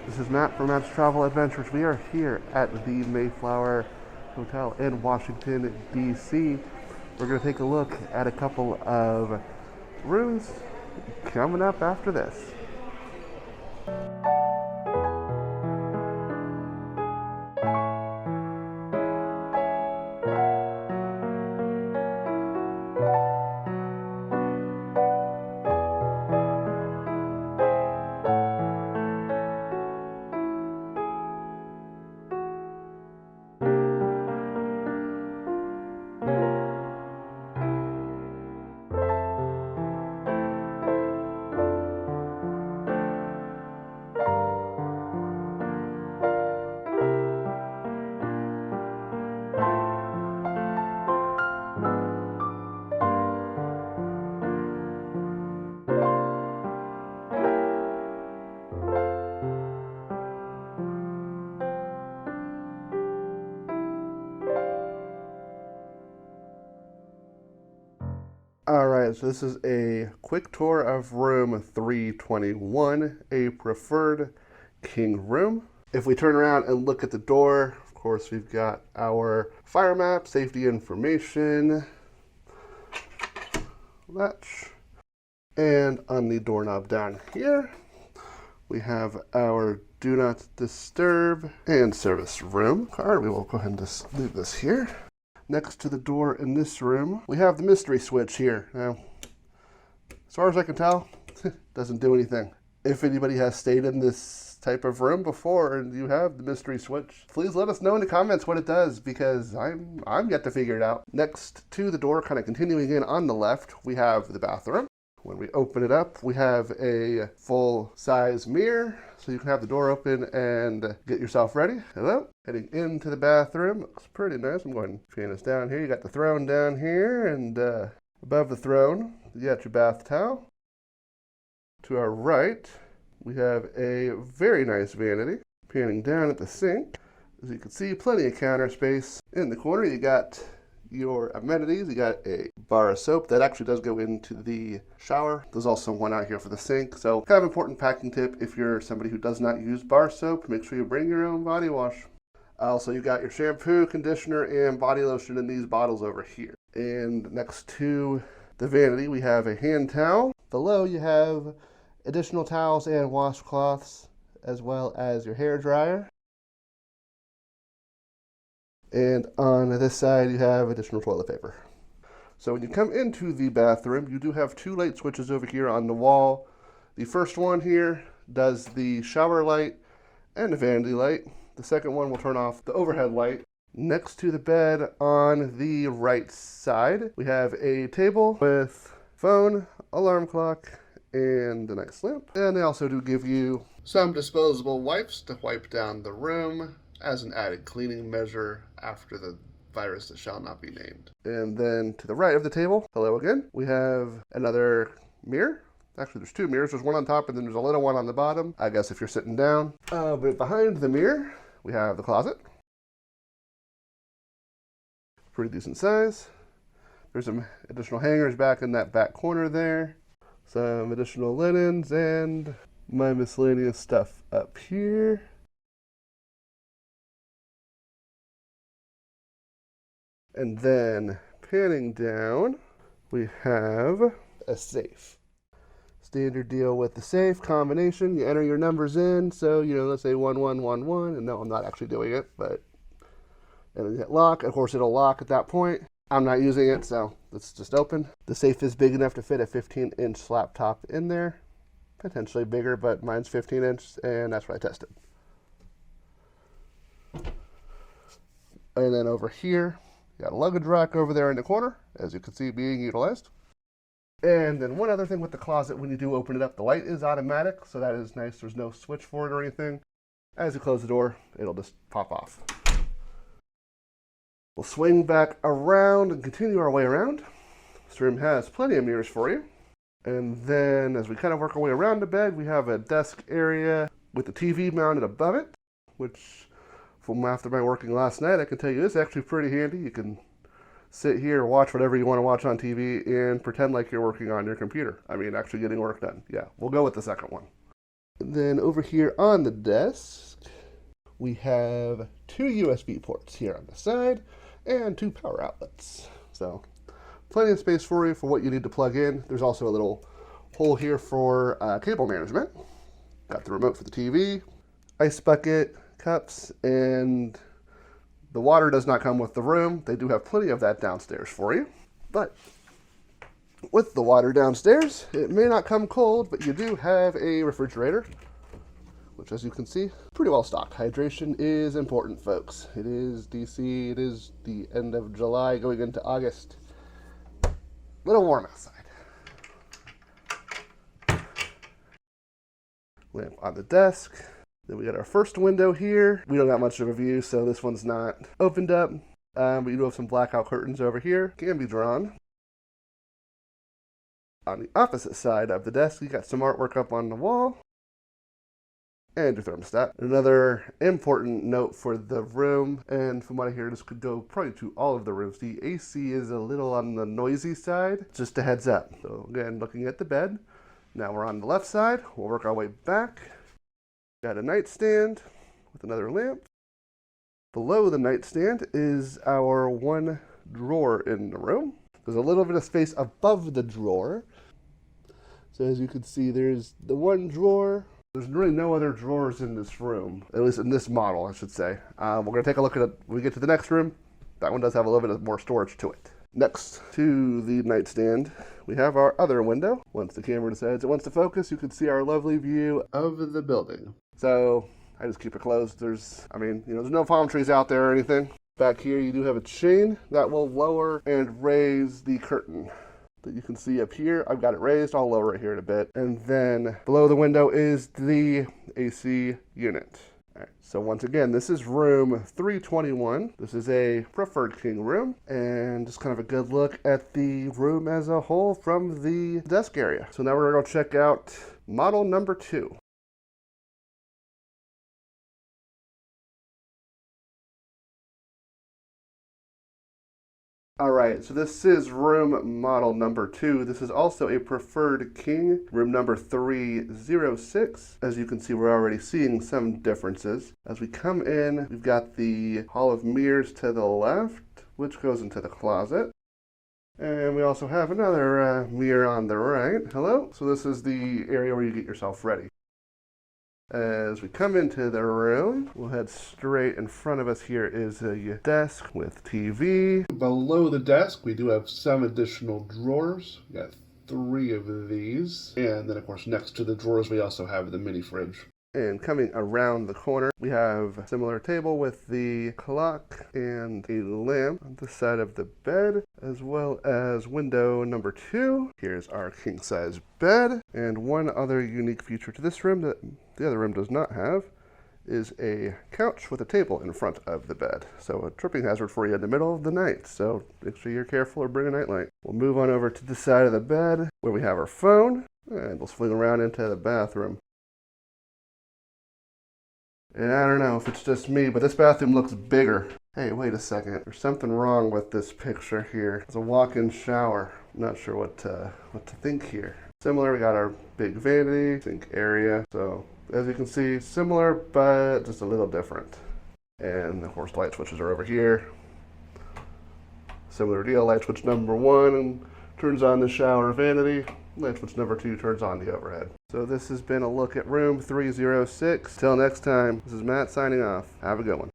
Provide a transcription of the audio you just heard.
This is Matt from Matt's Travel Adventures. We are here at the Mayflower Hotel in Washington, D.C. We're going to take a look at a couple of rooms coming up after this. Alright, so this is a quick tour of room 321, a preferred king room. If we turn around and look at the door, of course we've got our fire map, safety information, latch, and on the doorknob down here, we have our do not disturb and service room card. We will go ahead and just leave this here. Next to the door in this room, we have the mystery switch here. Now, as far as I can tell, doesn't do anything. If anybody has stayed in this type of room before and you have the mystery switch, please let us know in the comments what it does, because I'm yet to figure it out. Next to the door, kind of continuing in on the left, we have the bathroom. When we open it up, we have a full-size mirror, so you can have the door open and get yourself ready. Hello. Heading into the bathroom. Looks pretty nice. I'm going to fan this down here. You got the throne down here, and above the throne, you got your bath towel. To our right, we have a very nice vanity. Panning down at the sink, as you can see, plenty of counter space. In the corner, you got your amenities. You got a bar of soap that actually does go into the shower. There's also one out here for the sink. So kind of important packing tip if you're somebody who does not use bar soap, make sure you bring your own body wash. Also, you got your shampoo, conditioner, and body lotion in these bottles over here. And next to the vanity, we have a hand towel. Below, you have additional towels and washcloths, as well as your hair dryer. And on this side, you have additional toilet paper. So when you come into the bathroom, you do have two light switches over here on the wall. The first one here does the shower light and the vanity light. The second one will turn off the overhead light. Next to the bed on the right side, we have a table with phone, alarm clock, and a nice lamp. And they also do give you some disposable wipes to wipe down the room as an added cleaning measure after the virus that shall not be named. And then to the right of the table, hello again, we have another mirror. Actually, there's two mirrors. There's one on top and then there's a little one on the bottom, I guess if you're sitting down. But behind the mirror, we have the closet. Pretty decent size. There's some additional hangers back in that back corner there. Some additional linens and my miscellaneous stuff up here. And then panning down, we have a safe. Standard deal with the safe combination. You enter your numbers in. So, let's say 1111. And no, I'm not actually doing it, but and then you hit lock. Of course, it'll lock at that point. I'm not using it, so let's just open. The safe is big enough to fit a 15-inch laptop in there. Potentially bigger, but mine's 15-inch, and that's what I tested. And then over here, you got a luggage rack over there in the corner, as you can see being utilized. And then one other thing with the closet, when you do open it up, the light is automatic, so that is nice. There's no switch for it or anything. As you close the door, it'll just pop off. We'll swing back around and continue our way around. This room has plenty of mirrors for you. And then as we kind of work our way around the bed, we have a desk area with the TV mounted above it, which from after my working last night, I can tell you it's actually pretty handy. You can sit here, watch whatever you want to watch on TV, and pretend like you're working on your computer. I mean, actually getting work done. Yeah, we'll go with the second one. And then over here on the desk, we have 2 USB ports here on the side and 2 power outlets. So plenty of space for you for what you need to plug in. There's also a little hole here for cable management. Got the remote for the TV, ice bucket, cups, and the water does not come with the room. They do have plenty of that downstairs for you. But with the water downstairs, it may not come cold, but you do have a refrigerator, which, as you can see, pretty well stocked. Hydration is important, folks. It is DC, it is the end of July going into August. A little warm outside. Lamp on the desk. Then we got our first window here. We don't got much of a view, so this one's not opened up. But you do have some blackout curtains over here. Can be drawn. On the opposite side of the desk, you got some artwork up on the wall. And your thermostat. Another important note for the room, and from what I hear, this could go probably to all of the rooms. The AC is a little on the noisy side, just a heads up. So again, looking at the bed. Now we're on the left side. We'll work our way back. Got a nightstand with another lamp. Below the nightstand is our one drawer in the room. There's a little bit of space above the drawer. So as you can see, there's the one drawer. There's really no other drawers in this room, at least in this model, I should say. We're going to take a look at it when we get to the next room. That one does have a little bit more storage to it. Next to the nightstand, we have our other window. Once the camera decides it wants to focus, you can see our lovely view of the building. So I just keep it closed. There's no palm trees out there or anything. Back here, you do have a chain that will lower and raise the curtain that you can see up here. I've got it raised. I'll lower it here in a bit. And then below the window is the AC unit. All right, so once again, this is room 321. This is a preferred king room, and just kind of a good look at the room as a whole from the desk area. So now we're gonna go check out model number 2. All right, so this is room model number 2. This is also a preferred king, room number 306. As you can see, we're already seeing some differences. As we come in, we've got the hall of mirrors to the left, which goes into the closet. And we also have another mirror on the right. Hello? So this is the area where you get yourself ready. As we come into the room, we'll head straight in front of us. Here is a desk with TV. Below the desk, we do have some additional drawers. We got 3 of these. And then, of course, next to the drawers, we also have the mini fridge. And coming around the corner, we have a similar table with the clock and a lamp on the side of the bed, as well as window number 2. Here's our king-size bed. And one other unique feature to this room that the other room does not have is a couch with a table in front of the bed. So a tripping hazard for you in the middle of the night. So make sure you're careful or bring a nightlight. We'll move on over to the side of the bed where we have our phone, and we'll swing around into the bathroom. And I don't know if it's just me, but this bathroom looks bigger. Hey, wait a second. There's something wrong with this picture here. It's a walk-in shower. I'm not sure what to think here. Similar, we got our big vanity, sink area. So as you can see, similar, but just a little different. And of course, light switches are over here. Similar deal, light switch number 1 turns on the shower vanity. Light switch number 2 turns on the overhead. So this has been a look at room 306. Till next time, this is Matt signing off. Have a good one.